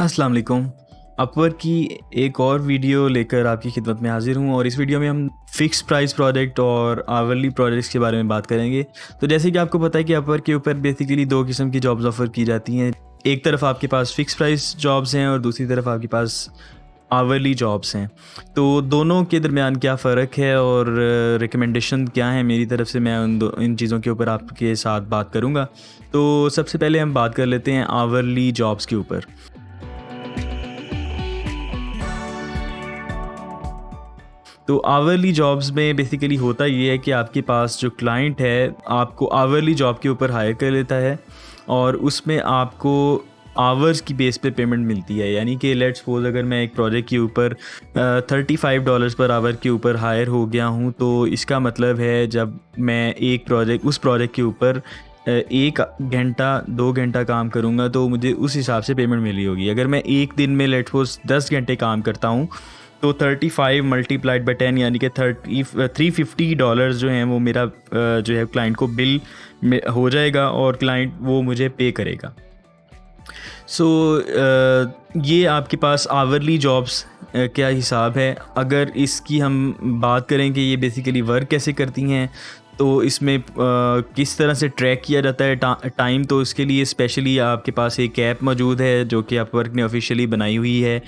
अस्सलाम वालेकुम। अपवर्क की एक और वीडियो लेकर आपकी खिदमत में हाज़िर हूँ और इस वीडियो में हम फ़िक्स प्राइस प्रोजेक्ट और आवरली प्रोजेक्ट्स के बारे में बात करेंगे। तो जैसे कि आपको पता है कि अपवर्क के ऊपर बेसिकली 2 किस्म की जॉब्स ऑफ़र की जाती हैं। एक तरफ आपके पास फ़िक्स प्राइस जॉब्स हैं और दूसरी तरफ आपके पास आवरली जॉब्स हैं। तो दोनों के दरमियान क्या फ़र्क है और रिकमेंडेशन क्या है मेरी तरफ से, मैं इन चीज़ों के ऊपर आपके साथ बात करूँगा। तो सबसे पहले हम बात कर लेते हैं आवरली जॉब्स के ऊपर। तो आवरली जॉब्स में बेसिकली होता ये है कि आपके पास जो क्लाइंट है आपको आवरली जॉब के ऊपर हायर कर लेता है और उसमें आपको आवर्स की बेस पे पेमेंट मिलती है। यानी कि लेट्स सपोज अगर मैं एक प्रोजेक्ट के ऊपर $35 पर आवर के ऊपर हायर हो गया हूँ, तो इसका मतलब है जब मैं उस प्रोजेक्ट के ऊपर 1 घंटा 2 घंटा काम करूँगा तो मुझे उस हिसाब से पेमेंट मिली होगी। अगर मैं एक दिन में लेट्स सपोज 10 घंटे काम करता हूँ तो 35 मल्टीप्लाइड बाई 10 यानी कि $350 जो हैं वो मेरा जो है क्लाइंट को बिल में हो जाएगा और क्लाइंट वो मुझे पे करेगा। सो ये आपके पास आवरली जॉब्स क्या हिसाब है। अगर इसकी हम बात करें कि ये बेसिकली वर्क कैसे करती हैं, तो इसमें किस तरह से ट्रैक किया जाता है टाइम, तो इसके लिए स्पेशली आपके पास एक ऐप मौजूद है जो कि अपवर्क ने ऑफिशियली बनाई हुई है।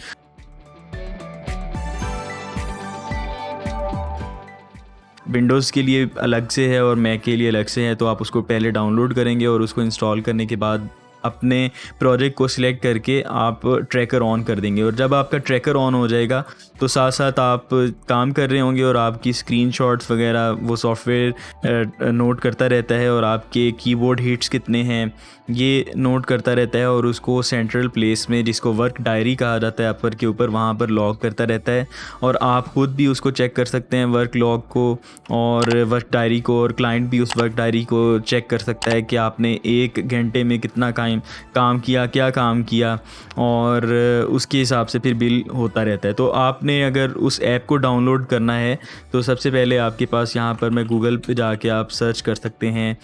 विंडोज़ के लिए अलग से है और मैक के लिए अलग से है, तो आप उसको पहले डाउनलोड करेंगे और उसको इंस्टॉल करने के बाद अपने प्रोजेक्ट को सिलेक्ट करके आप ट्रैकर ऑन कर देंगे। और जब आपका ट्रैकर ऑन हो जाएगा तो साथ साथ आप काम कर रहे होंगे और आपकी स्क्रीनशॉट्स वगैरह वो सॉफ्टवेयर नोट करता रहता है और आपके कीबोर्ड हिट्स कितने हैं ये नोट करता रहता है और उसको सेंट्रल प्लेस में, जिसको वर्क डायरी कहा जाता है अपवर्क के ऊपर, वहाँ पर लॉग करता रहता है। और आप खुद भी उसको चेक कर सकते हैं वर्क लॉग को और वर्क डायरी को, और क्लाइंट भी उस वर्क डायरी को चेक कर सकता है कि आपने 1 घंटे में कितना काम किया, क्या काम किया, और उसके हिसाब से फिर बिल होता रहता है। तो आपने अगर उस ऐप को डाउनलोड करना है तो सबसे पहले आपके पास यहाँ पर मैं गूगल पे जाके आप सर्च कर सकते हैं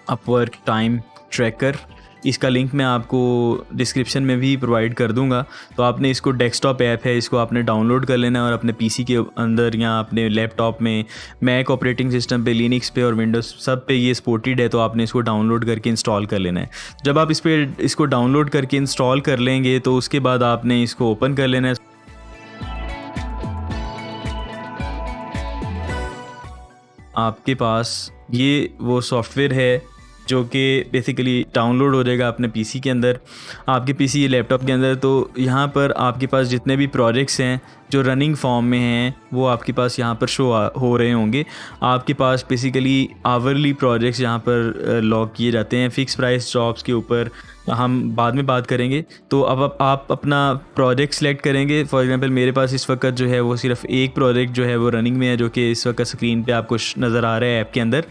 अपवर्क टाइम ट्रैकर। इसका लिंक मैं आपको डिस्क्रिप्शन में भी प्रोवाइड कर दूंगा। तो आपने इसको, डेस्कटॉप ऐप है, इसको आपने डाउनलोड कर लेना है और अपने पीसी के अंदर या अपने लैपटॉप में, मैक ऑपरेटिंग सिस्टम पे, लिनक्स पे और विंडोज़ सब पे ये सपोर्टेड है, तो आपने इसको डाउनलोड करके इंस्टॉल कर लेना है। जब आप इसको डाउनलोड करके इंस्टॉल कर लेंगे तो उसके बाद आपने इसको ओपन कर लेना है। आपके पास ये वो सॉफ्टवेयर है जो कि बेसिकली डाउनलोड हो जाएगा अपने पीसी के अंदर, आपके पीसी या लैपटॉप के अंदर। तो यहाँ पर आपके पास जितने भी प्रोजेक्ट्स हैं जो रनिंग फॉर्म में हैं वो आपके पास यहाँ पर शो हो रहे होंगे। आपके पास बेसिकली आवरली प्रोजेक्ट्स यहाँ पर लॉग किए जाते हैं। फ़िक्स प्राइस जॉब्स के ऊपर हम बाद में बात करेंगे। तो अब आप अपना प्रोजेक्ट सेलेक्ट करेंगे। फॉर एग्जांपल मेरे पास इस वक्त जो है वो सिर्फ एक प्रोजेक्ट जो है वो रनिंग में है, जो कि इस वक्त स्क्रीन पे आपको नज़र आ रहा है ऐप के अंदर।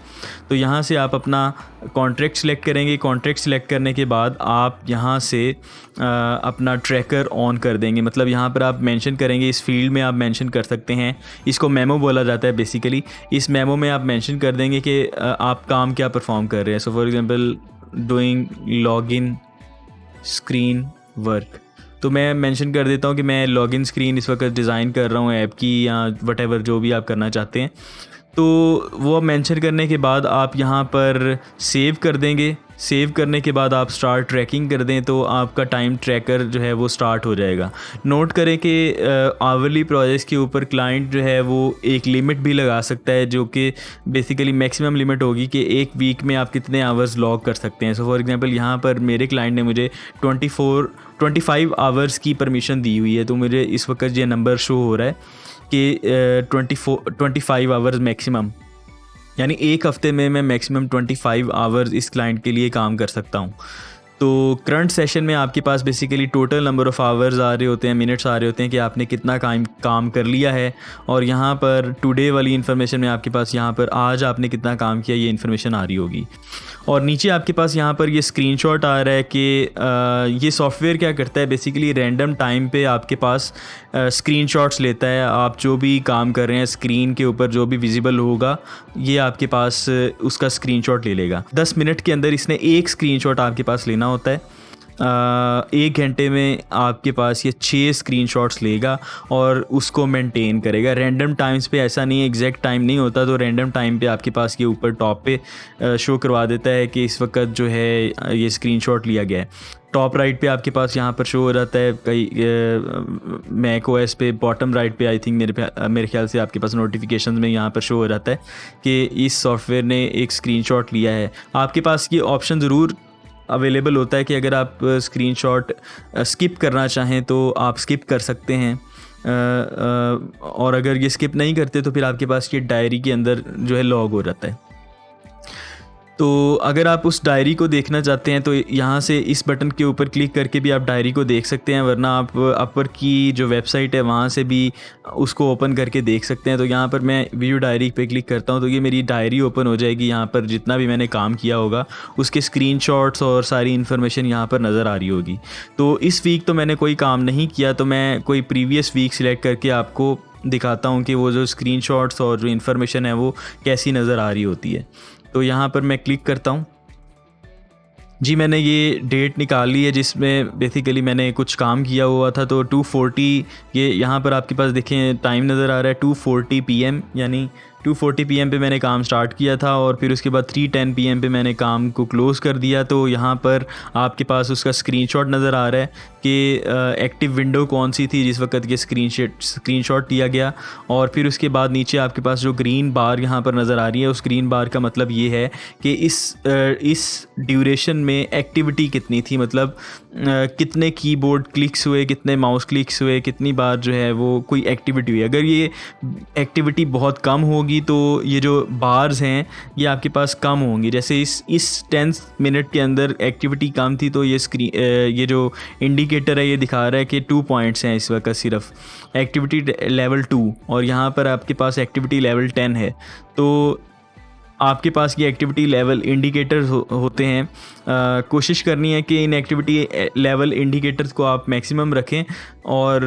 तो यहाँ से आप अपना कॉन्ट्रैक्ट सेलेक्ट करेंगे। कॉन्ट्रैक्ट सेलेक्ट करने के बाद आप यहाँ से अपना ट्रैकर ऑन कर देंगे। मतलब यहाँ पर आप मेंशन करेंगे, इस फील्ड में आप मेंशन कर सकते हैं, इसको मेमो बोला जाता है बेसिकली। इस मेमो में आप मेंशन कर देंगे कि आप काम क्या परफॉर्म कर रहे हैं। So for example doing login screen work, तो मैं मेंशन कर देता हूँ कि मैं लॉगिन स्क्रीन इस वक्त डिज़ाइन कर रहा हूँ ऐप की, या व्हाटएवर जो भी आप करना चाहते हैं। तो वो मेंशन करने के बाद आप यहाँ पर सेव कर देंगे। सेव करने के बाद आप स्टार्ट ट्रैकिंग कर दें तो आपका टाइम ट्रैकर जो है वो स्टार्ट हो जाएगा। नोट करें कि आवरली प्रोजेक्ट्स के ऊपर क्लाइंट जो है वो एक लिमिट भी लगा सकता है, जो कि बेसिकली मैक्सिमम लिमिट होगी कि एक वीक में आप कितने आवर्स लॉग कर सकते हैं। सो फॉर एग्जांपल यहाँ पर मेरे क्लाइंट ने मुझे 25 आवर्स की परमिशन दी हुई है, तो मुझे इस वक्त ये नंबर शो हो रहा है कि 25 आवर्स मैक्सिमम, यानी एक हफ़्ते में मैं मैक्सिमम 25 आवर्स इस क्लाइंट के लिए काम कर सकता हूँ। तो करंट सेशन में आपके पास basically total number of hours आ रहे होते हैं, मिनट्स आ रहे होते हैं कि आपने कितना काम कर लिया है। और यहाँ पर टुडे वाली इन्फॉर्मेशन में आपके पास यहाँ पर आज आपने कितना काम किया ये इन्फॉर्मेशन आ रही होगी। और नीचे आपके पास यहाँ पर ये स्क्रीनशॉट आ रहा है कि ये सॉफ्टवेयर क्या करता है, बेसिकली रैंडम टाइम पे आपके पास स्क्रीनशॉट्स लेता है। आप जो भी काम कर रहे हैं स्क्रीन के ऊपर जो भी विजिबल होगा ये आपके पास उसका स्क्रीनशॉट ले लेगा। 10 मिनट के अंदर इसने एक स्क्रीनशॉट आपके पास लेना होता है। 1 घंटे में आपके पास ये 6 स्क्रीनशॉट्स लेगा और उसको मेंटेन करेगा। रैंडम टाइम्स पे ऐसा नहीं है, एग्जैक्ट टाइम नहीं होता, तो रैंडम टाइम पे आपके पास ये ऊपर टॉप पे शो करवा देता है कि इस वक्त जो है ये स्क्रीनशॉट लिया गया है। टॉप राइट पे आपके पास यहाँ पर शो हो जाता है, कई मैक ओएस पे बॉटम राइट पे आई थिंक मेरे ख्याल से आपके पास नोटिफिकेशन में यहाँ पर शो हो जाता है कि इस सॉफ्टवेयर ने एक स्क्रीनशॉट लिया है। आपके पास ये ऑप्शन ज़रूर अवेलेबल होता है कि अगर आप स्क्रीनशॉट स्किप करना चाहें तो आप स्किप कर सकते हैं, और अगर ये स्किप नहीं करते तो फिर आपके पास ये डायरी के अंदर जो है लॉग हो जाता है। तो अगर आप उस डायरी को देखना चाहते हैं तो यहाँ से इस बटन के ऊपर क्लिक करके भी आप डायरी को देख सकते हैं, वरना आप अपर की जो वेबसाइट है वहाँ से भी उसको ओपन करके देख सकते हैं। तो यहाँ पर मैं व्यू डायरी पे क्लिक करता हूँ तो ये मेरी डायरी ओपन हो जाएगी। यहाँ पर जितना भी मैंने काम किया होगा उसके स्क्रीनशॉट्स और सारी इन्फॉर्मेशन यहाँ पर नज़र आ रही होगी। तो इस वीक तो मैंने कोई काम नहीं किया, तो मैं कोई प्रीवियस वीक सिलेक्ट करके आपको दिखाता हूँ कि वो जो स्क्रीनशॉट्स और जो इन्फॉर्मेशन है वो कैसी नज़र आ रही होती है। तो यहाँ पर मैं क्लिक करता हूँ जी। मैंने ये डेट निकाल ली है जिसमें बेसिकली मैंने कुछ काम किया हुआ था। तो 2:40 ये यहाँ पर आपके पास देखें टाइम नज़र आ रहा है 2:40 PM, यानी 2:40 PM पे मैंने काम स्टार्ट किया था और फिर उसके बाद 3:10 PM पे मैंने काम को क्लोज़ कर दिया। तो यहाँ पर आपके पास उसका स्क्रीनशॉट नज़र आ रहा है कि एक्टिव विंडो कौन सी थी जिस वक्त ये स्क्रीनशॉट लिया गया, और फिर उसके बाद नीचे आपके पास जो ग्रीन बार यहाँ पर नज़र आ रही है उस ग्रीन बार का मतलब ये है कि इस ड्यूरेशन में एक्टिविटी कितनी थी, मतलब कितने कीबोर्ड क्लिक्स हुए, कितने माउस क्लिक्स हुए, कितनी बार जो है वो कोई एक्टिविटी हुई। अगर ये एक्टिविटी बहुत कम होगी तो ये जो बार्स हैं ये आपके पास कम होंगी। जैसे इस 10 मिनट के अंदर एक्टिविटी कम थी तो ये जो इंडिकेटर है ये दिखा रहा है कि 2 पॉइंट्स हैं इस वक्त सिर्फ एक्टिविटी लेवल 2, और यहाँ पर आपके पास एक्टिविटी लेवल 10 है। तो आपके पास ये एक्टिविटी लेवल इंडिकेटर्स होते हैं। कोशिश करनी है कि इन एक्टिविटी लेवल इंडिकेटर्स को आप मैक्सिमम रखें, और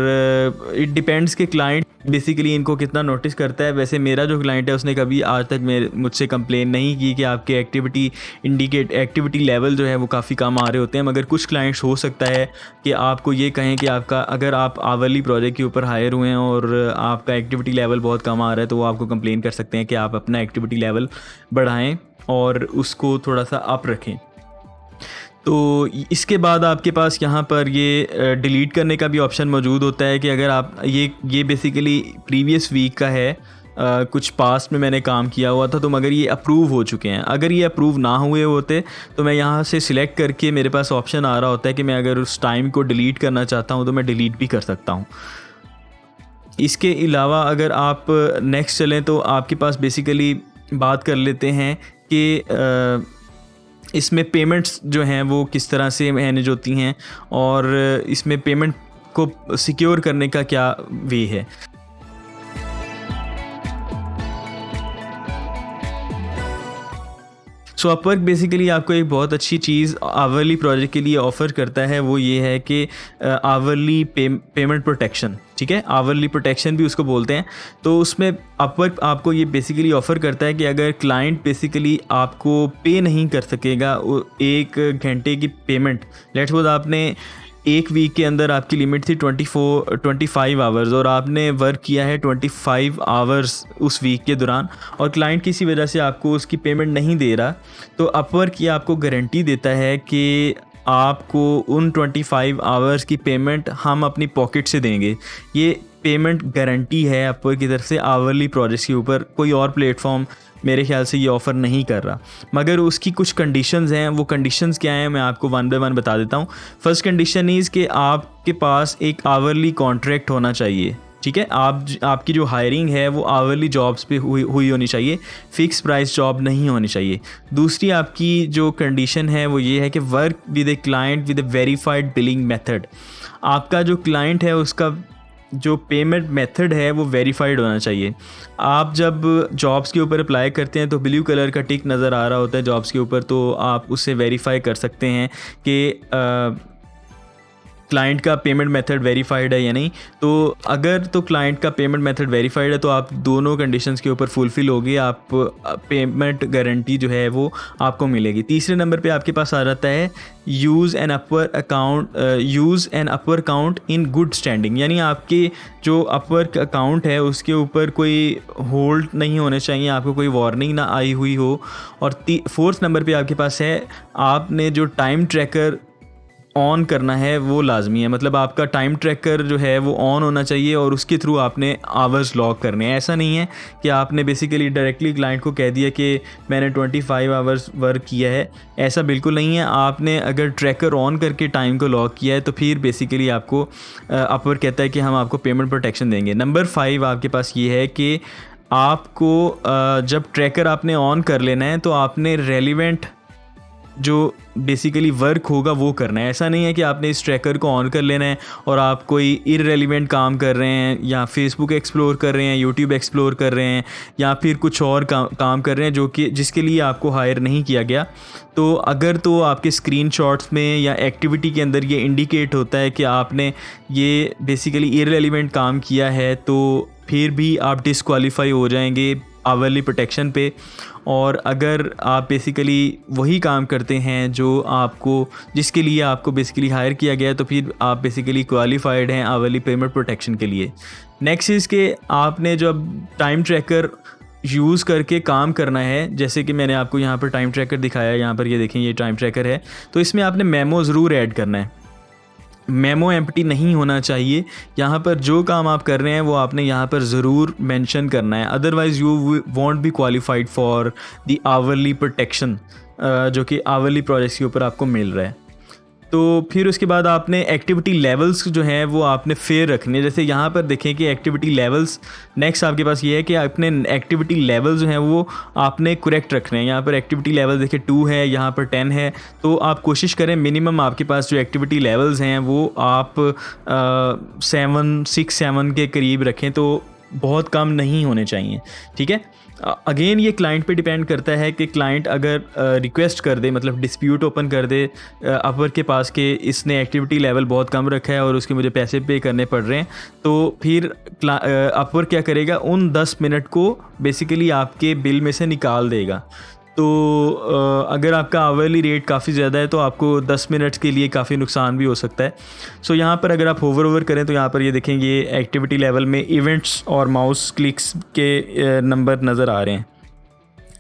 इट डिपेंड्स कि क्लाइंट बेसिकली इनको कितना नोटिस करता है। वैसे मेरा जो क्लाइंट है उसने कभी आज तक मुझसे कंप्लेन नहीं की कि आपके एक्टिविटी लेवल जो है वो काफ़ी कम आ रहे होते हैं। मगर कुछ क्लाइंट्स हो सकता है कि आपको ये कहें कि आपका अगर आप आवरली प्रोजेक्ट के ऊपर हायर हुए हैं और आपका एक्टिविटी लेवल बहुत कम आ रहा है तो वो आपको कंप्लेन कर सकते हैं कि आप अपना एक्टिविटी लेवल बढ़ाएं और उसको थोड़ा सा अप रखें। तो इसके बाद आपके पास यहाँ पर ये डिलीट करने का भी ऑप्शन मौजूद होता है कि अगर आप ये बेसिकली प्रीवियस वीक का है, कुछ पास्ट में मैंने काम किया हुआ था तो मगर ये अप्रूव हो चुके हैं। अगर ये अप्रूव ना हुए होते तो मैं यहाँ से सिलेक्ट करके मेरे पास ऑप्शन आ रहा होता है कि मैं अगर उस टाइम को डिलीट करना चाहता हूँ तो मैं डिलीट भी कर सकता हूँ। इसके अलावा अगर आप नेक्स्ट चलें तो आपके पास बेसिकली बात कर लेते हैं कि इसमें पेमेंट्स जो हैं वो किस तरह से मैनेज होती हैं और इसमें पेमेंट को सिक्योर करने का क्या वे है। सो अपवर्क बेसिकली आपको एक बहुत अच्छी चीज़ आवरली प्रोजेक्ट के लिए ऑफ़र करता है, वो ये है कि आवरली पेमेंट प्रोटेक्शन, ठीक है, आवरली प्रोटेक्शन भी उसको बोलते हैं। तो उसमें अपवर्क आपको ये बेसिकली ऑफ़र करता है कि अगर क्लाइंट बेसिकली आपको पे नहीं कर सकेगा 1 घंटे की पेमेंट, लेट्स सपोज आपने एक वीक के अंदर आपकी लिमिट थी 25 आवर्स और आपने वर्क किया है 25 आवर्स उस वीक के दौरान और क्लाइंट किसी वजह से आपको उसकी पेमेंट नहीं दे रहा, तो अपवर्क ये आपको गारंटी देता है कि आपको उन 25 आवर्स की पेमेंट हम अपनी पॉकेट से देंगे। ये पेमेंट गारंटी है अपवर्क की तरफ से आवरली प्रोजेक्ट्स के ऊपर। कोई और प्लेटफॉर्म मेरे ख्याल से ये ऑफ़र नहीं कर रहा, मगर उसकी कुछ कंडीशंस हैं। वो कंडीशंस क्या हैं मैं आपको वन बाय वन बता देता हूँ। फर्स्ट कंडीशन इज़ कि आपके पास एक आवरली कॉन्ट्रैक्ट होना चाहिए, ठीक है। आपकी जो हायरिंग है वो आवरली जॉब्स पे हुई होनी चाहिए, फ़िक्स प्राइस जॉब नहीं होनी चाहिए। दूसरी आपकी जो कंडीशन है वो ये है कि work with a client with A verified billing method. आपका जो क्लाइंट है उसका जो पेमेंट मेथड है वो वेरीफाइड होना चाहिए। आप जब जॉब्स के ऊपर अप्लाई करते हैं तो ब्लू कलर का टिक नज़र आ रहा होता है जॉब्स के ऊपर, तो आप उससे वेरीफाई कर सकते हैं कि क्लाइंट का पेमेंट मेथड वेरीफाइड है या नहीं। तो अगर तो क्लाइंट का पेमेंट मेथड वेरीफाइड है तो आप दोनों कंडीशंस के ऊपर फुलफिल होगी, आप पेमेंट गारंटी जो है वो आपको मिलेगी। तीसरे नंबर पे आपके पास आ जाता है use an upper account in good standing, यानी आपके जो अपवर्क अकाउंट है उसके ऊपर कोई होल्ड नहीं होने चाहिए, आपको कोई वार्निंग ना आई हुई हो। और फोर्थ नंबर पे आपके पास है आपने जो टाइम ट्रैकर ऑन करना है वो लाजमी है, मतलब आपका टाइम ट्रैकर जो है वो ऑन होना चाहिए और उसके थ्रू आपने आवर्स लॉग करने हैं। ऐसा नहीं है कि आपने बेसिकली डायरेक्टली क्लाइंट को कह दिया कि मैंने 25 आवर्स वर्क किया है, ऐसा बिल्कुल नहीं है। आपने अगर ट्रैकर ऑन करके टाइम को लॉग किया है तो फिर बेसिकली आपको अपवर कहता है कि हम आपको पेमेंट प्रोटेक्शन देंगे। नंबर 5 आपके पास ये है कि आपको जब ट्रैकर आपने ऑन कर लेना है तो आपने रेलिवेंट जो बेसिकली वर्क होगा वो करना है। ऐसा नहीं है कि आपने इस ट्रैकर को ऑन कर लेना है और आप कोई इररेलेवेंट काम कर रहे हैं या फेसबुक एक्सप्लोर कर रहे हैं, यूट्यूब एक्सप्लोर कर रहे हैं या फिर कुछ और काम कर रहे हैं जो कि जिसके लिए आपको हायर नहीं किया गया। तो अगर तो आपके स्क्रीनशॉट्स में या एक्टिविटी के अंदर ये इंडिकेट होता है कि आपने ये बेसिकली इररेलेवेंट काम किया है तो फिर भी आप डिस्क्वालीफाई हो जाएंगे आवरली प्रोटेक्शन पे। और अगर आप बेसिकली वही काम करते हैं जो आपको जिसके लिए आपको बेसिकली हायर किया गया है तो फिर आप बेसिकली क्वालिफाइड हैं आवरली पेमेंट प्रोटेक्शन के लिए। नेक्स्ट इज़ के आपने जब टाइम ट्रैकर यूज़ करके काम करना है, जैसे कि मैंने आपको यहाँ पर टाइम ट्रैकर दिखाया, यहाँ पर ये देखें ये टाइम ट्रैकर है, तो इसमें आपने मेमो ज़रूर ऐड करना है। मेमो एम्प्टी नहीं होना चाहिए। यहाँ पर जो काम आप कर रहे हैं वो आपने यहाँ पर ज़रूर मेंशन करना है, otherwise you want B qualified for the hourly protection जो कि आवरली प्रोजेक्ट्स के ऊपर आपको मिल रहा है। तो फिर उसके बाद आपने एक्टिविटी लेवल्स जो हैं वो आपने फेयर रखने, जैसे यहाँ पर देखें कि एक्टिविटी लेवल्स, नेक्स्ट आपके पास ये है कि आपने एक्टिविटी लेवल्स जो हैं वो आपने करेक्ट रखने हैं। यहाँ पर एक्टिविटी लेवल देखिए 2 है, यहाँ पर 10 है, तो आप कोशिश करें मिनिमम आपके पास जो एक्टिविटी लेवल्स हैं वो आप 7 के करीब रखें, तो बहुत कम नहीं होने चाहिए, ठीक है। अगेन ये क्लाइंट पे डिपेंड करता है कि क्लाइंट अगर रिक्वेस्ट कर दे, मतलब डिस्प्यूट ओपन कर दे अपवर के पास कि इसने एक्टिविटी लेवल बहुत कम रखा है और उसके मुझे पैसे पे करने पड़ रहे हैं, तो फिर अपवर क्या करेगा, उन 10 मिनट को बेसिकली आपके बिल में से निकाल देगा। तो अगर आपका आवरली रेट काफ़ी ज़्यादा है तो आपको 10 मिनट्स के लिए काफ़ी नुकसान भी हो सकता है। सो यहाँ पर अगर आप ओवर करें तो यहाँ पर ये देखेंगे एक्टिविटी लेवल में इवेंट्स और माउस क्लिक्स के नंबर नज़र आ रहे हैं।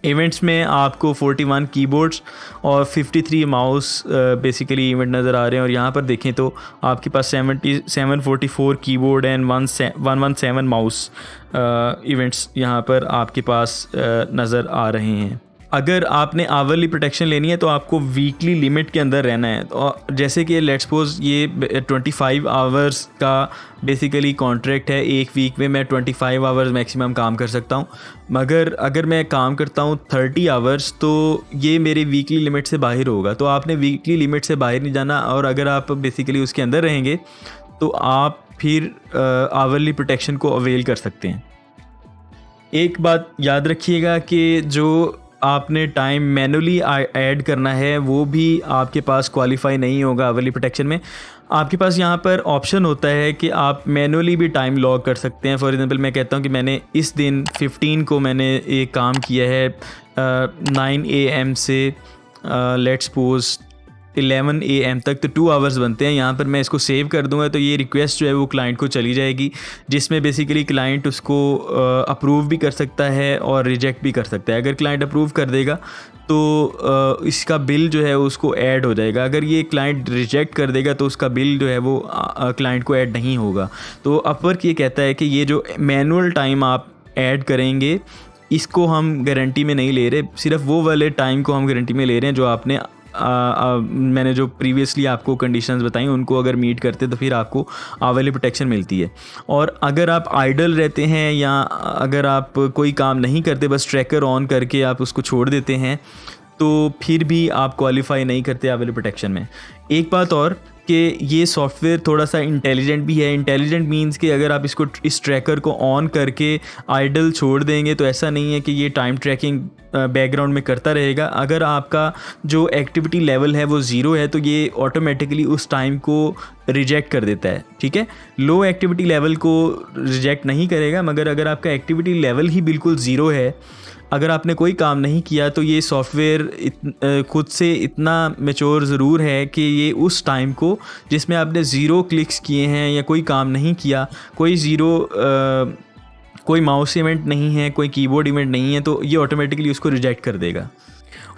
इवेंट्स में आपको 41 कीबोर्ड्स और 53 माउस बेसिकली इवेंट नज़र आ रहे हैं, और यहाँ पर देखें तो आपके पास 744 कीबोर्ड एंड 117 माउस इवेंट्स यहाँ पर आपके पास नज़र आ रहे हैं। अगर आपने आवरली प्रोटेक्शन लेनी है तो आपको वीकली लिमिट के अंदर रहना है। तो जैसे कि लेट्स सपोज ये 25 आवर्स का बेसिकली कॉन्ट्रैक्ट है, एक वीक में मैं 25 आवर्स मैक्सिमम काम कर सकता हूँ, मगर अगर मैं काम करता हूँ 30 आवर्स तो ये मेरे वीकली लिमिट से बाहर होगा। तो आपने वीकली लिमिट से बाहर नहीं जाना, और अगर आप बेसिकली उसके अंदर रहेंगे तो आप फिर आवरली प्रोटेक्शन को अवेल कर सकते हैं। एक बात याद रखिएगा कि जो आपने टाइम मैनुअली ऐड करना है वो भी आपके पास क्वालिफाई नहीं होगा आवरली प्रोटेक्शन में। आपके पास यहाँ पर ऑप्शन होता है कि आप मैनुअली भी टाइम लॉग कर सकते हैं। फॉर एग्जांपल मैं कहता हूँ कि मैंने इस दिन 15 को मैंने एक काम किया है 9 AM से लेट्स सपोज 11 AM तक, तो 2 आवर्स बनते हैं। यहाँ पर मैं इसको सेव कर दूंगा तो ये रिक्वेस्ट जो है वो क्लाइंट को चली जाएगी, जिसमें बेसिकली क्लाइंट उसको अप्रूव भी कर सकता है और रिजेक्ट भी कर सकता है। अगर क्लाइंट अप्रूव कर देगा तो इसका बिल जो है उसको ऐड हो जाएगा, अगर ये क्लाइंट रिजेक्ट कर देगा तो उसका बिल जो है वो क्लाइंट को ऐड नहीं होगा। तो अपवर्क ये कहता है कि ये जो मैनुअल टाइम आप ऐड करेंगे इसको हम गारंटी में नहीं ले रहे, सिर्फ वो वाले टाइम को हम गारंटी में ले रहे हैं जो आपने मैंने जो प्रीवियसली आपको कंडीशंस बताई उनको अगर मीट करते तो फिर आपको आवरली प्रोटेक्शन मिलती है। और अगर आप आइडल रहते हैं या अगर आप कोई काम नहीं करते, बस ट्रैकर ऑन करके आप उसको छोड़ देते हैं, तो फिर भी आप क्वालिफाई नहीं करते आवरली प्रोटेक्शन में। एक बात और कि ये सॉफ्टवेयर थोड़ा सा इंटेलिजेंट भी है। इंटेलिजेंट मींस कि अगर आप इसको इस ट्रैकर को ऑन करके आइडल छोड़ देंगे तो ऐसा नहीं है कि ये टाइम ट्रैकिंग बैकग्राउंड में करता रहेगा। अगर आपका जो एक्टिविटी लेवल है वो ज़ीरो है तो ये ऑटोमेटिकली उस टाइम को रिजेक्ट कर देता है, ठीक है। लो एक्टिविटी लेवल को रिजेक्ट नहीं करेगा, मगर अगर आपका एक्टिविटी लेवल ही बिल्कुल ज़ीरो है, अगर आपने कोई काम नहीं किया, तो ये सॉफ्टवेयर खुद से इतना मैच्योर ज़रूर है कि ये उस टाइम को जिसमें आपने ज़ीरो क्लिक्स किए हैं या कोई काम नहीं किया, कोई माउस इवेंट नहीं है, कोई कीबोर्ड इवेंट नहीं है, तो ये ऑटोमेटिकली उसको रिजेक्ट कर देगा।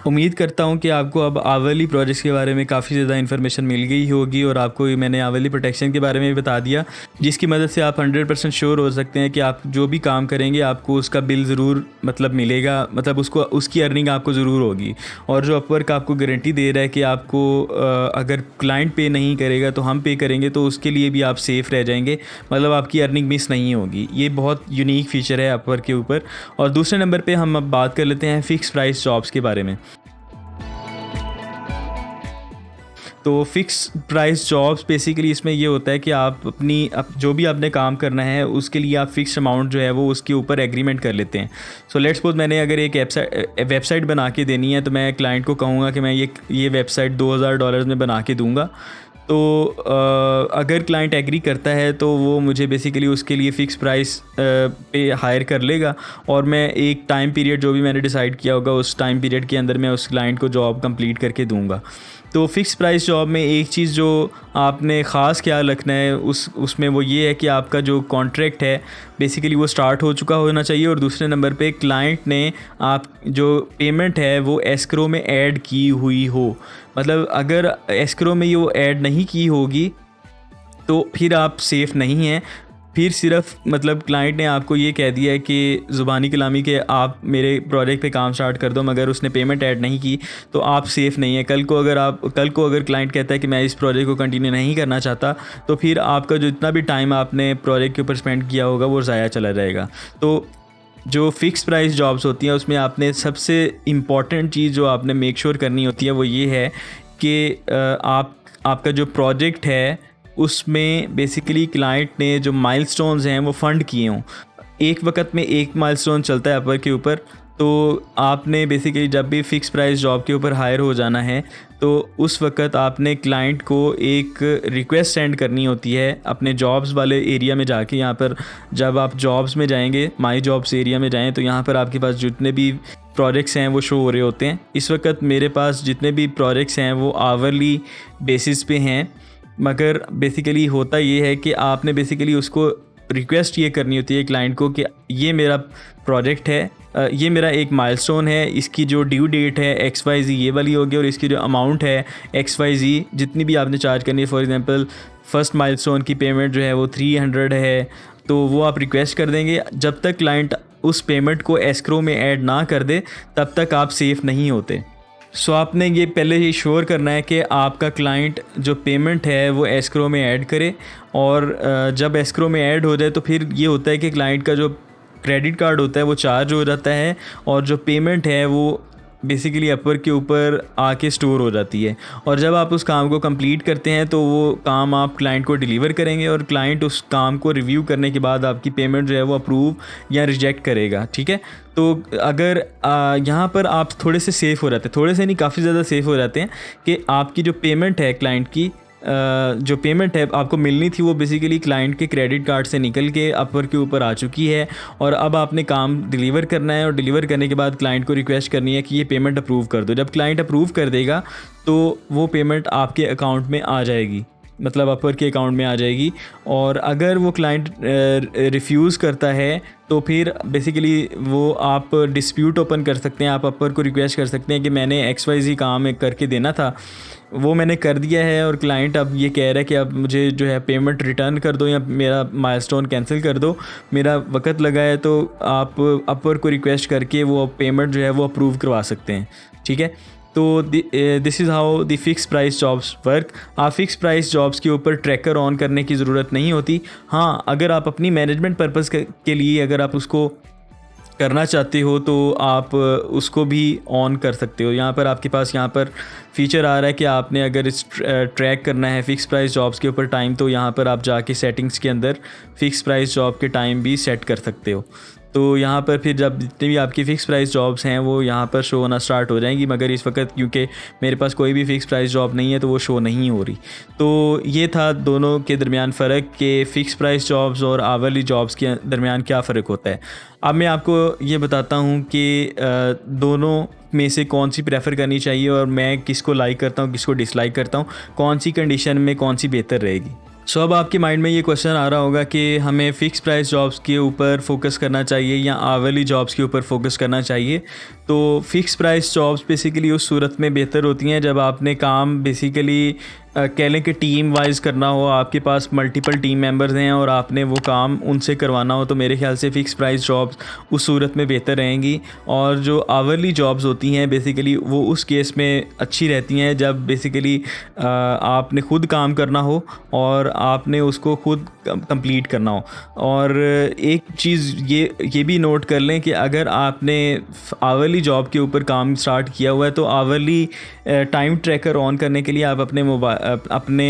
उम्मीद करता हूँ कि आपको अब आवरली प्रोजेक्ट्स के बारे में काफ़ी ज़्यादा इन्फॉर्मेशन मिल गई होगी और आपको मैंने आवरली प्रोटेक्शन के बारे में भी बता दिया, जिसकी मदद से आप 100% श्योर हो सकते हैं कि आप जो भी काम करेंगे आपको उसका बिल ज़रूर मिलेगा, उसकी अर्निंग आपको ज़रूर होगी। और जो अपवर्क आपको गारंटी दे रहा है कि आपको अगर क्लाइंट पे नहीं करेगा तो हम पे करेंगे, तो उसके लिए भी आप सेफ़ रह जाएंगे, आपकी अर्निंग मिस नहीं होगी। ये बहुत यूनिक फ़ीचर है अपवर्क के ऊपर। और दूसरे नंबर पर हम अब बात कर लेते हैं फ़िक्स प्राइस जॉब्स के बारे में। तो फ़िक्स प्राइस जॉब्स बेसिकली इसमें ये होता है कि आप जो भी आपने काम करना है उसके लिए आप फ़िक्स अमाउंट जो है वो उसके ऊपर एग्रीमेंट कर लेते हैं। सो लेट्स सपोज मैंने अगर एक वेबसाइट बना के देनी है, तो मैं क्लाइंट को कहूँगा कि मैं ये वेबसाइट $2000 में बना के दूँगा। तो अगर क्लाइंट एग्री करता है तो वो मुझे बेसिकली उसके लिए फ़िक्स प्राइस पे हायर कर लेगा, और मैं एक टाइम पीरियड जो भी मैंने डिसाइड किया होगा उस टाइम पीरियड के अंदर मैं उस क्लाइंट को जॉब कंप्लीट करके दूंगा। तो फ़िक्स प्राइस जॉब में एक चीज़ जो आपने ख़ास ख्याल रखना है उसमें वो ये है कि आपका जो कॉन्ट्रैक्ट है बेसिकली वो स्टार्ट हो चुका होना चाहिए, और दूसरे नंबर पे क्लाइंट ने आप जो पेमेंट है वो एस्क्रो में ऐड की हुई हो। अगर एस्क्रो में ये वो ऐड नहीं की होगी तो फिर आप सेफ़ नहीं हैं। फिर सिर्फ क्लाइंट ने आपको ये कह दिया है कि ज़ुबानी कलामी के आप मेरे प्रोजेक्ट पे काम स्टार्ट कर दो, मगर उसने पेमेंट ऐड नहीं की, तो आप सेफ़ नहीं है। कल को अगर क्लाइंट कहता है कि मैं इस प्रोजेक्ट को कंटिन्यू नहीं करना चाहता, तो फिर आपका जो इतना भी टाइम आपने प्रोजेक्ट के ऊपर स्पेंड किया होगा वो ज़ाया चला जाएगा। तो जो फ़िक्स प्राइस जॉब्स होती हैं उसमें आपने सबसे इम्पॉर्टेंट चीज़ जो आपने मेक श्योर करनी होती है वो ये है कि आपका जो प्रोजेक्ट है उसमें बेसिकली क्लाइंट ने जो माइलस्टोन्स हैं वो फ़ंड किए हों। एक वक्त में एक माइलस्टोन चलता है अपवर्क के ऊपर, तो आपने बेसिकली जब भी फ़िक्स प्राइस जॉब के ऊपर हायर हो जाना है तो उस वक्त आपने क्लाइंट को एक रिक्वेस्ट सेंड करनी होती है अपने जॉब्स वाले एरिया में जाके। यहाँ पर जब आप जॉब्स में जाएंगे, माई जॉब्स एरिया में जाएं, तो यहाँ पर आपके पास जितने भी प्रोजेक्ट्स हैं वो शो हो रहे होते हैं। इस वक्त मेरे पास जितने भी प्रोजेक्ट्स हैं वो आवरली बेसिस पे हैं, मगर बेसिकली होता ये है कि आपने बेसिकली उसको रिक्वेस्ट ये करनी होती है क्लाइंट को कि ये मेरा प्रोजेक्ट है, ये मेरा एक माइलस्टोन है, इसकी जो ड्यू डेट है XYZ ये वाली होगी, और इसकी जो अमाउंट है XYZ जितनी भी आपने चार्ज करनी है। फॉर एग्जांपल फर्स्ट माइलस्टोन की पेमेंट जो है वो 300 है, तो वो आप रिक्वेस्ट कर देंगे। जब तक क्लाइंट उस पेमेंट को एस्क्रो में ऐड ना कर दे तब तक आप सेफ़ नहीं होते। सो आपने ये पहले ही श्योर करना है कि आपका क्लाइंट जो पेमेंट है वो एस्क्रो में ऐड करे, और जब एस्क्रो में ऐड हो जाए तो फिर ये होता है कि क्लाइंट का जो क्रेडिट कार्ड होता है वो चार्ज हो जाता है, और जो पेमेंट है वो बेसिकली अपवर्क के ऊपर आके स्टोर हो जाती है। और जब आप उस काम को कंप्लीट करते हैं तो वो काम आप क्लाइंट को डिलीवर करेंगे, और क्लाइंट उस काम को रिव्यू करने के बाद आपकी पेमेंट जो है वो अप्रूव या रिजेक्ट करेगा, ठीक है। तो अगर यहाँ पर आप थोड़े से सेफ़ हो जाते हैं, थोड़े से नहीं काफ़ी ज़्यादा सेफ़ हो जाते हैं कि आपकी जो पेमेंट है क्लाइंट की, जो पेमेंट है आपको मिलनी थी वो बेसिकली क्लाइंट के क्रेडिट कार्ड से निकल के अपवर्क के ऊपर आ चुकी है, और अब आपने काम डिलीवर करना है, और डिलीवर करने के बाद क्लाइंट को रिक्वेस्ट करनी है कि ये पेमेंट अप्रूव कर दो। जब क्लाइंट अप्रूव कर देगा तो वो पेमेंट आपके अकाउंट में आ जाएगी, अपवर्क के अकाउंट में आ जाएगी। और अगर वो क्लाइंट रिफ्यूज़ करता है तो फिर बेसिकली वो आप डिस्प्यूट ओपन कर सकते हैं। आप अपवर्क को रिक्वेस्ट कर सकते हैं कि मैंने XYZ काम करके देना था, वो मैंने कर दिया है, और क्लाइंट अब ये कह रहा है कि अब मुझे जो है पेमेंट रिटर्न कर दो या मेरा माइलस्टोन कैंसिल कर दो, मेरा वक्त लगा है। तो आप अपवर्क को रिक्वेस्ट करके वो पेमेंट जो है वो अप्रूव करवा सकते हैं, ठीक है। तो this is how the fix price jobs work. आप फिक्स प्राइस जॉब्स के ऊपर ट्रैकर ऑन करने की ज़रूरत नहीं होती। हाँ, अगर आप अपनी मैनेजमेंट पर्पज़ के लिए अगर आप उसको करना चाहते हो तो आप उसको भी ऑन कर सकते हो। यहाँ पर आपके पास यहाँ पर फीचर आ रहा है कि आपने अगर इस ट्रैक करना है फ़िक्स प्राइस जॉब्स के ऊपर टाइम, तो यहाँ पर आप जाके सेटिंग्स के अंदर फ़िक्स प्राइस जॉब के टाइम भी सेट कर सकते हो। तो यहाँ पर फिर जब जितनी भी आपकी फ़िक्स प्राइस जॉब्स हैं वो यहाँ पर शो होना स्टार्ट हो जाएंगी, मगर इस वक्त क्योंकि मेरे पास कोई भी फ़िक्स प्राइस जॉब नहीं है तो वो शो नहीं हो रही। तो ये था दोनों के दरमियान फ़र्क कि फ़िक्स प्राइस जॉब्स और आवरली जॉब्स के दरमियान क्या फ़र्क होता है। अब मैं आपको ये बताता हूँ कि दोनों में से कौन सी प्रेफर करनी चाहिए और मैं किसको लाइक करता हूँ, किसको डिसलाइक करता हूँ, कौन सी कंडीशन में कौन सी बेहतर रहेगी। सो अब आपके माइंड में ये क्वेश्चन आ रहा होगा कि हमें फ़िक्स प्राइस जॉब्स के ऊपर फोकस करना चाहिए या आवरली जॉब्स के ऊपर फोकस करना चाहिए। तो फ़िक्स प्राइस जॉब्स बेसिकली उस सूरत में बेहतर होती हैं जब आपने काम बेसिकली कह लें कि टीम वाइज करना हो, आपके पास मल्टीपल टीम मेंबर्स हैं और आपने वो काम उनसे करवाना हो, तो मेरे ख्याल से फ़िक्स प्राइस जॉब्स उस सूरत में बेहतर रहेंगी। और जो आवरली जॉब्स होती हैं बेसिकली वो उस केस में अच्छी रहती हैं जब बेसिकली आपने ख़ुद काम करना हो और आपने उसको खुद कंप्लीट करना हो। और एक चीज़ ये भी नोट कर लें कि अगर आपने आवरली जॉब के ऊपर काम स्टार्ट किया हुआ है तो आवरली टाइम ट्रैकर ऑन करने के लिए आप अपने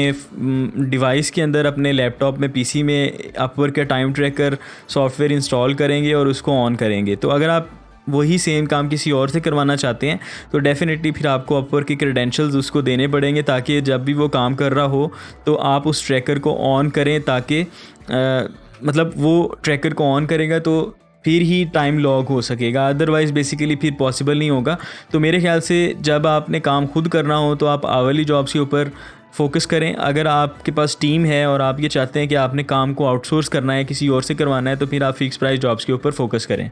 डिवाइस के अंदर, अपने लैपटॉप में, पीसी में अपवर्क का टाइम ट्रैकर सॉफ्टवेयर इंस्टॉल करेंगे और उसको ऑन करेंगे। तो अगर आप वही सेम काम किसी और से करवाना चाहते हैं तो डेफ़िनेटली फिर आपको अपवर्क के क्रेडेंशियल्स उसको देने पड़ेंगे ताकि जब भी वो काम कर रहा हो तो आप उस ट्रैकर को ऑन करें, ताकि मतलब वो ट्रैकर को ऑन करेगा तो फिर ही टाइम लॉग हो सकेगा, अदरवाइज़ बेसिकली फिर पॉसिबल नहीं होगा। तो मेरे ख्याल से जब आपने काम खुद करना हो तो आप आवरली जॉब्स के ऊपर फोकस करें। अगर आपके पास टीम है और आप ये चाहते हैं कि आपने काम को आउटसोर्स करना है, किसी और से करवाना है, तो फिर आप फ़िक्स प्राइस जॉब्स के ऊपर फोकस करें।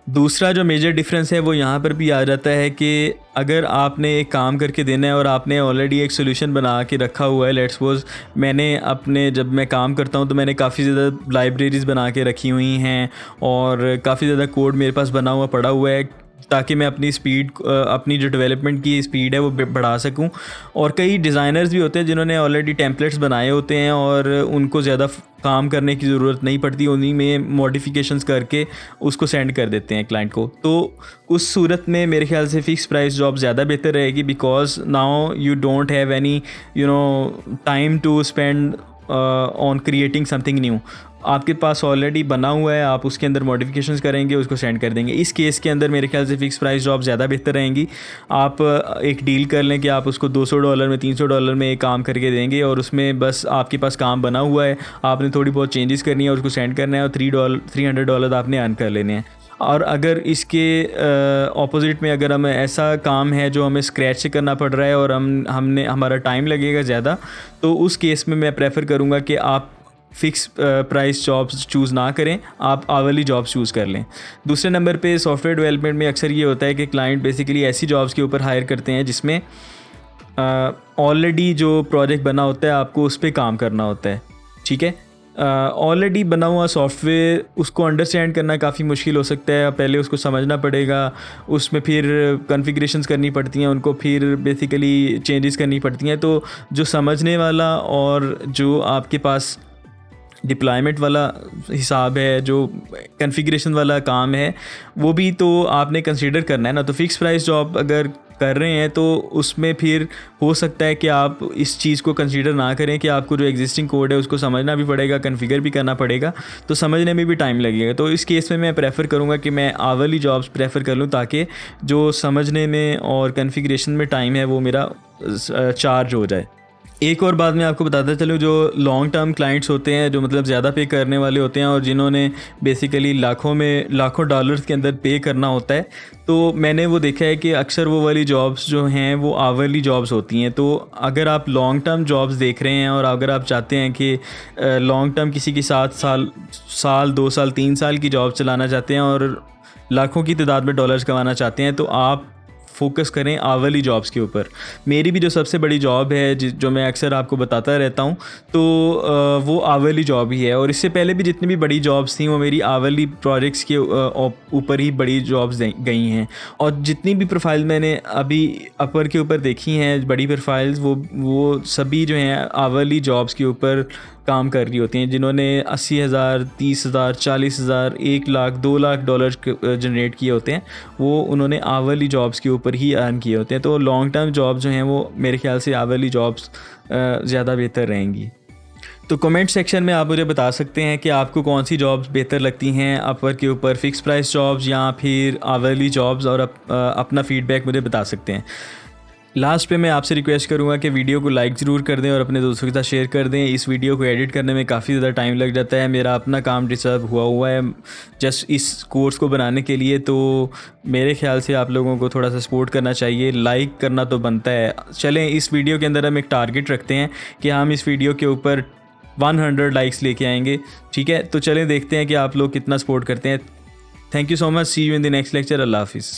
दूसरा जो मेजर डिफरेंस है वो यहाँ पर भी आ जाता है कि अगर आपने एक काम करके देना है और आपने ऑलरेडी एक सोल्यूशन बना के रखा हुआ है, लेट्स सपोज मैंने जब मैं काम करता हूँ तो मैंने काफ़ी ज़्यादा लाइब्रेरीज़ बना के रखी हुई हैं और काफ़ी ज़्यादा कोड मेरे पास बना हुआ पड़ा हुआ है ताकि मैं अपनी स्पीड, अपनी जो डेवलपमेंट की स्पीड है वो बढ़ा सकूं। और कई डिज़ाइनर्स भी होते हैं जिन्होंने ऑलरेडी टेम्पलेट्स बनाए होते हैं और उनको ज़्यादा काम करने की ज़रूरत नहीं पड़ती, उन्हीं में मॉडिफिकेशंस करके उसको सेंड कर देते हैं क्लाइंट को। तो उस सूरत में मेरे ख्याल से फ़िक्स प्राइस जॉब ज़्यादा बेहतर रहेगी, because now you don't have any time to spend on creating something new. आपके पास ऑलरेडी बना हुआ है, आप उसके अंदर मॉडिफिकेशंस करेंगे, उसको सेंड कर देंगे। इस केस के अंदर मेरे ख्याल से फ़िक्स प्राइस जॉब ज़्यादा बेहतर रहेंगी। आप एक डील कर लें कि आप उसको $200 में, $300 में एक काम करके देंगे और उसमें बस आपके पास काम बना हुआ है, आपने थोड़ी बहुत चेंजेस करनी है और उसको सेंड करना है और $300 आपने अर्न कर लेने हैं। और अगर इसके ऑपोजिट में अगर हमें ऐसा काम है जो हमें स्क्रैच से करना पड़ रहा है और हमारा टाइम लगेगा ज़्यादा, तो उस केस में मैं प्रेफर करूँगा कि आप फ़िक्स प्राइस जॉब्स चूज़ ना करें, आप आवरली जॉब्स चूज़ कर लें। दूसरे नंबर पे सॉफ्टवेयर डेवलपमेंट में अक्सर ये होता है कि क्लाइंट बेसिकली ऐसी जॉब्स के ऊपर हायर करते हैं जिसमें ऑलरेडी जो प्रोजेक्ट बना होता है आपको उस पर काम करना होता है। ठीक है, ऑलरेडी बना हुआ सॉफ्टवेयर उसको अंडरस्टैंड करना काफ़ी मुश्किल हो सकता है, पहले उसको समझना पड़ेगा, उसमें फिर कॉन्फ़िगरेशंस करनी पड़ती हैं, उनको फिर बेसिकली चेंजेस करनी पड़ती हैं। तो जो समझने वाला और जो आपके पास डिप्लॉयमेंट वाला हिसाब है, जो कॉन्फ़िगरेशन वाला काम है, वो भी तो आपने कंसीडर करना है ना। तो फ़िक्स प्राइस जॉब अगर कर रहे हैं तो उसमें फिर हो सकता है कि आप इस चीज़ को कंसीडर ना करें कि आपको जो एग्जिस्टिंग कोड है उसको समझना भी पड़ेगा, कॉन्फ़िगर भी करना पड़ेगा, तो समझने में भी टाइम लगेगा। तो इस केस में मैं प्रेफर करूँगा कि मैं आवरली जॉब्स प्रेफर कर लूँ ताकि जो समझने में और कॉन्फ़िगरेशन में टाइम है वो मेरा चार्ज हो जाए। एक और बात मैं आपको बताता चलूँ, जो लॉन्ग टर्म क्लाइंट्स होते हैं, जो मतलब ज़्यादा पे करने वाले होते हैं और जिन्होंने बेसिकली लाखों डॉलर्स के अंदर पे करना होता है, तो मैंने वो देखा है कि अक्सर वो वाली जॉब्स जो हैं वो आवरली जॉब्स होती हैं। तो अगर आप लॉन्ग टर्म जॉब्स देख रहे हैं और अगर आप चाहते हैं कि लॉन्ग टर्म किसी की 7 साल 2 साल 3 साल की जॉब चलाना चाहते हैं और लाखों की तादाद में डॉलर्स कमाना चाहते हैं, तो आप फोकस करें आवरली जॉब्स के ऊपर। मेरी भी जो सबसे बड़ी जॉब है जो मैं अक्सर आपको बताता रहता हूँ, तो वो आवरली जॉब ही है। और इससे पहले भी जितनी भी बड़ी जॉब्स थी वो मेरी आवरली प्रोजेक्ट्स के ऊपर ही बड़ी जॉब्स गई हैं। और जितनी भी प्रोफाइल मैंने अभी अपवर्क के ऊपर देखी हैं बड़ी प्रोफाइल्स, वो सभी जो हैं आवरली जॉब्स के ऊपर काम कर रही होती हैं, जिन्होंने 80,000, 30,000, 40,000, 1 लाख, 2 लाख डॉलर जनरेट किए होते हैं, वो उन्होंने आवरली जॉब्स के ऊपर ही अर्न किए होते हैं। तो लॉन्ग टर्म जॉब जो हैं वो मेरे ख्याल से आवरली जॉब्स ज़्यादा बेहतर रहेंगी। तो कमेंट सेक्शन में आप मुझे बता सकते हैं कि आपको कौन सी जॉब्स बेहतर लगती हैं, अपवर के ऊपर फिक्स प्राइस जॉब्स या फिर आवरली जॉब्स, और अपना फ़ीडबैक मुझे बता सकते हैं। लास्ट पे मैं आपसे रिक्वेस्ट करूंगा कि वीडियो को लाइक ज़रूर कर दें और अपने दोस्तों के साथ शेयर कर दें। इस वीडियो को एडिट करने में काफ़ी ज़्यादा टाइम लग जाता है, मेरा अपना काम डिस्टर्ब हुआ है जस्ट इस कोर्स को बनाने के लिए। तो मेरे ख्याल से आप लोगों को थोड़ा सा सपोर्ट करना चाहिए, लाइक करना तो बनता है। चलें, इस वीडियो के अंदर हम एक टारगेट रखते हैं कि हम इस वीडियो के ऊपर 100 लाइक्स लेके आएंगे, ठीक है? तो चलें देखते हैं कि आप लोग कितना सपोर्ट करते हैं। Thank you so much, see you in the next lecture. अल्लाह हाफिज़।